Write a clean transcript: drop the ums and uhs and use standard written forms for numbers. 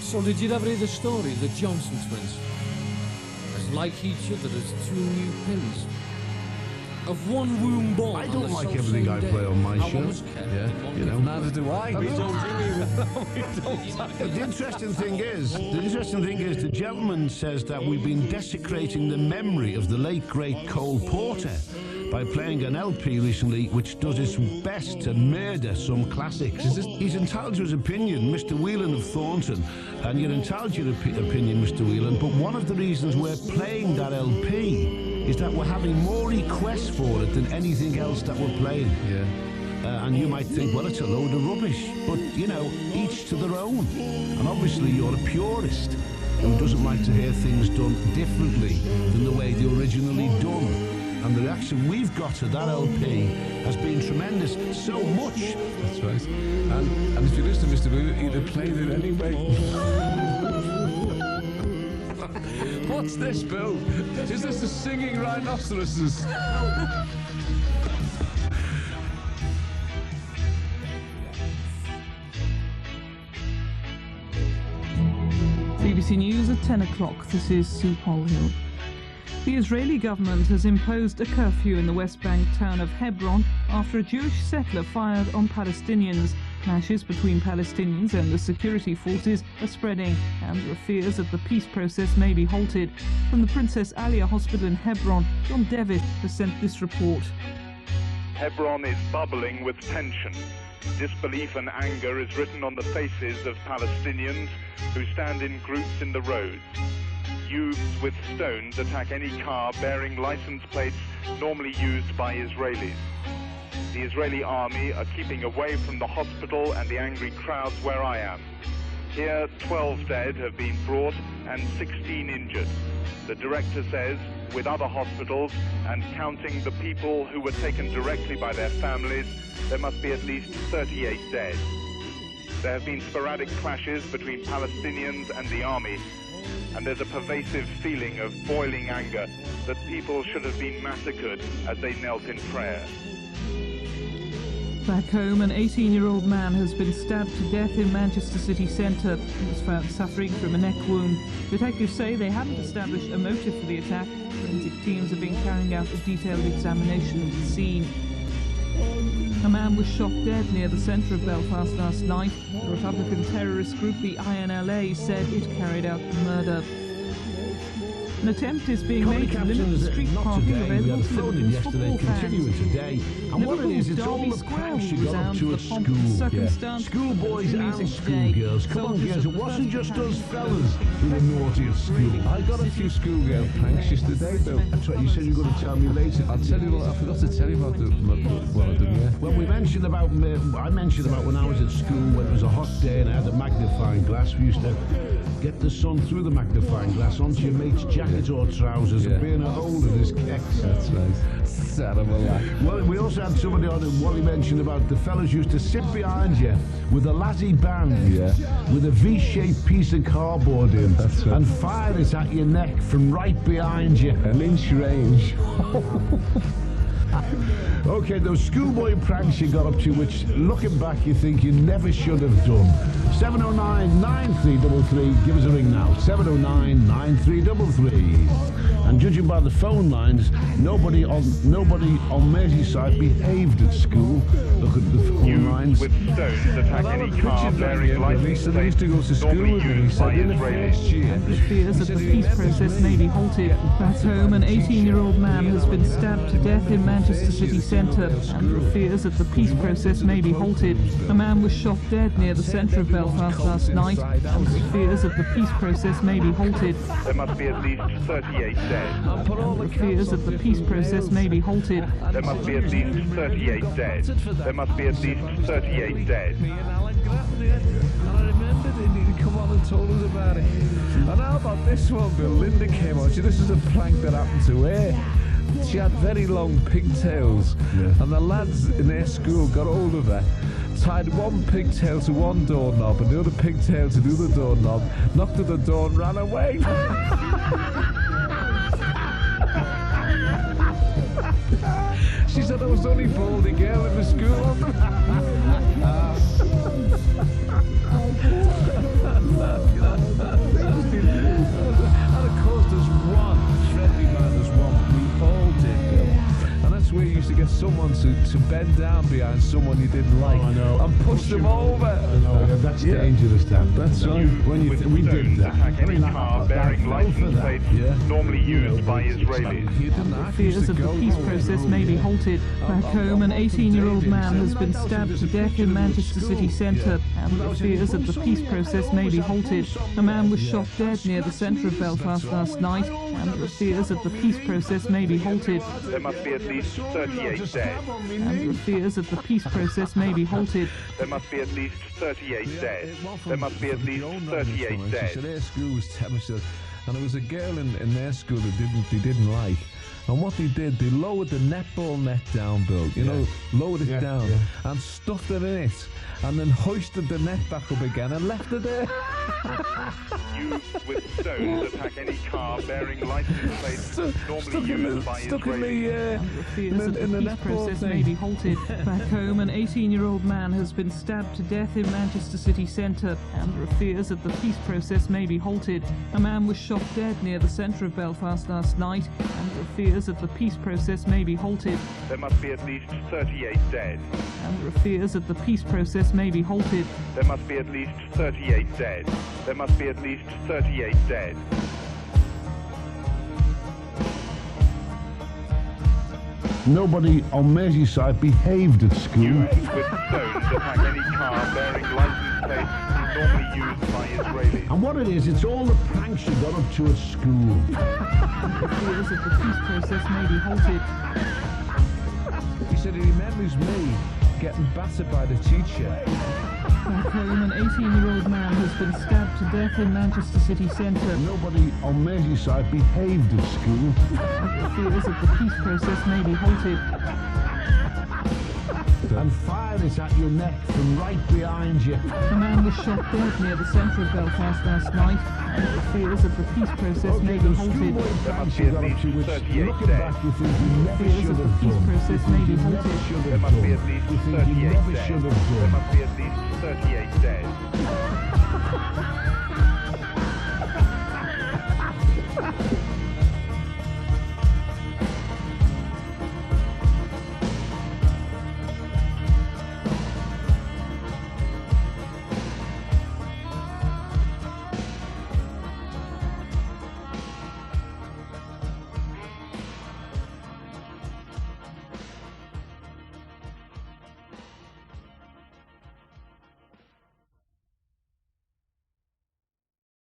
So did you ever hear the story of the Johnson twins? As like each other as two new pins. Of one womb born. I don't like everything I play on my show. Yeah, you know, neither do I. We don't But the interesting thing is, the gentleman says that we've been desecrating the memory of the late great Cole Porter by playing an LP recently which does its best to murder some classics. He's entitled to his opinion, Mr. Whelan of Thornton, and you're entitled to your opinion, Mr. Whelan, but one of the reasons we're playing that LP is that we're having more requests for it than anything else that we're playing. Yeah. And you might think, well, it's a load of rubbish. But, you know, each to their own. And obviously you're a purist who doesn't like to hear things done differently than the way they're originally done. And the reaction we've got to that LP has been tremendous. So much. That's right. And if you listen to Mr. Whelan, he'd have played it anyway. What's this, Bill? Is this the singing rhinoceroses? BBC News at 10 o'clock. This is Sue Polhill. The Israeli government has imposed a curfew in the West Bank town of Hebron after a Jewish settler fired on Palestinians. Clashes between Palestinians and the security forces are spreading, and there are fears that the peace process may be halted. From the Princess Alia Hospital in Hebron, John Devitt has sent this report. Hebron is bubbling with tension. Disbelief and anger is written on the faces of Palestinians who stand in groups in the roads. Youths with stones attack any car bearing license plates normally used by Israelis. The Israeli army are keeping away from the hospital and the angry crowds where I am. Here, 12 dead have been brought and 16 injured. The director says, with other hospitals and counting the people who were taken directly by their families, there must be at least 38 dead. There have been sporadic clashes between Palestinians and the army, and there's a pervasive feeling of boiling anger that people should have been massacred as they knelt in prayer. Back home, an 18-year-old man has been stabbed to death in Manchester city centre. He was found suffering from a neck wound. Detectives say they haven't established a motive for the attack. Forensic teams have been carrying out a detailed examination of the scene. A man was shot dead near the centre of Belfast last night. The Republican terrorist group, the INLA, said it carried out the murder. An attempt is being made to limit the street parking available to Liverpool's football fans. Continuing today, and what it is, it's all the pranks you got up to at school. Schoolboys and schoolgirls. Come on, girls, it wasn't just us fellas who were naughty at school. I got a few schoolgirl pranks yesterday, Bill. That's what you said you were going to tell me later. I'll tell you what, I forgot to tell you about one of them, yeah. Well, I mentioned about when I was at school, when it was a hot day and I had a magnifying glass. We used to get the sun through the magnifying glass onto your mate's jacket or trousers and burn a hole in his kecks. That's right. Sad of a laugh. Well, we also had somebody on what he mentioned about the fellas used to sit behind you with a lassie band, with a V-shaped piece of cardboard in, that's right, and fire it at your neck from right behind you. An inch range. Okay, those schoolboy pranks you got up to, which looking back you think you never should have done. 709-9333, give us a ring now. 709-9333. And judging by the phone lines, nobody on Merseyside behaved at school. Look at the phone lines. With stones attack any car bearing license They used to go to school with me. He said in the first year. The fears that the peace process may be halted. Back home, an 18-year-old man has been stabbed to death in Manchester city centre, and there are fears that the peace process may be halted. A man was shot dead near the centre of Belfast last night, and there are fears that the peace process may be halted. There must be at least 38 dead. And there are fears that the peace process may be halted. There must be at least 38 dead. There must be at least 38 dead. And I remember they need to come on and told us about it. And how about this one, Bill? Linda came on. This is a prank that happened to her. She had very long pigtails, and the lads in their school got hold of her, tied one pigtail to one doorknob and the other pigtail to the other doorknob, knocked at the door and ran away. She said I was the only baldy girl in the school. someone to bend down behind someone you didn't like and push them over. I know, that's dangerous, Dan. That's right. When you we did that. Attack any car bearing license plates normally used by Israelis. You didn't ask Fears us of to the go. peace process may be halted. Back home, an 18-year-old man has been stabbed to death in Manchester city centre, and the fears of the peace process may be halted. A man was shot dead near the centre of Belfast last night, and the fears of the peace process may be halted. There must be at least 38 dead. And the fears of the peace process may be halted. There must be at least 38 dead. There must be at least 38 dead. So their school was Thameshill, and there was a girl in their school that they didn't like. And what they did, they lowered the netball net down, Bill. You know, lowered it down and stuffed it in it, and then hoisted the net back up again and left it there. Use with stones attack any car bearing license plates normally used by Israelis. The fears of the peace process may be halted. Back home, an 18-year-old man has been stabbed to death in Manchester city centre, and the fears of the peace process may be halted. A man was shot dead near the centre of Belfast last night, and the fears of the peace process may be halted. There must be at least 38 dead. And the fears of the peace process may be halted. There must be at least 38 dead. There must be at least 38 dead. Nobody on Merseyside behaved at school. Use with stones attack any car bearing license plates normally used by Israelis. And what it is, it's all the pranks you got up to at school. The fears of the peace process may be halted. He said he remembers me getting battered by the teacher. Back home, an 18-year-old man has been stabbed to death in Manchester city centre. Nobody on Merseyside behaved at school. The fears of the peace process may be halted. And fire it at your neck from right behind you. A man was shot dead near the centre of Belfast last night, and the fears of the peace process may be halted. There must be at least 38 dead. You think you never Fears should of the have peace done. process may be halted. There must be at least You think you 38 never dead. should have There done. must be at least 38 dead.